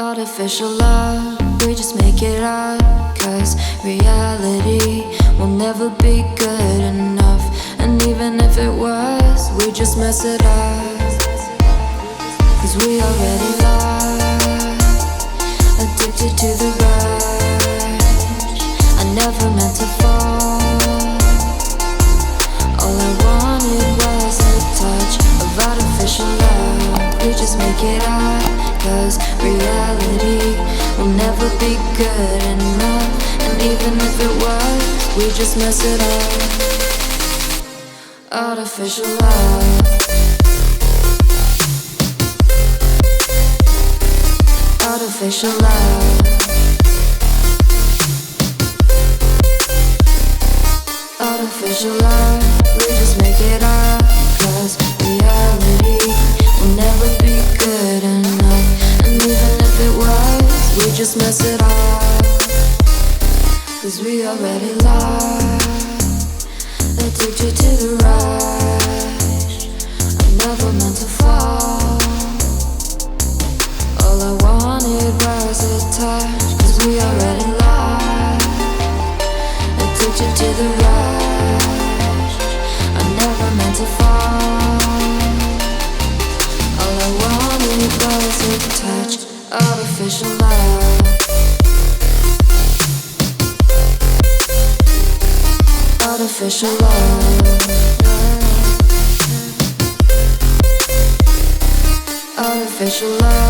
Artificial love, we just make it up. Cause reality will never be good enough. And even if it was, we just mess it up. Cause we already lost, addicted to the rush. I never meant to fall. All I wanted was a touch of artificial love. We just make it up. Cause reality will never be good enough. And even if it was, we just mess it up. Artificial love. Artificial love. Artificial love. We just make it up. Cause reality will never be good enough. And even if it was, we just mess it up. Cause we already lost, addicted to the rush. I never meant to fall. All I wanted was a touch. Cause we already lost, addicted to the rush. I never meant to fall. All I wanted was a touch. Artificial love. Artificial love. Artificial love.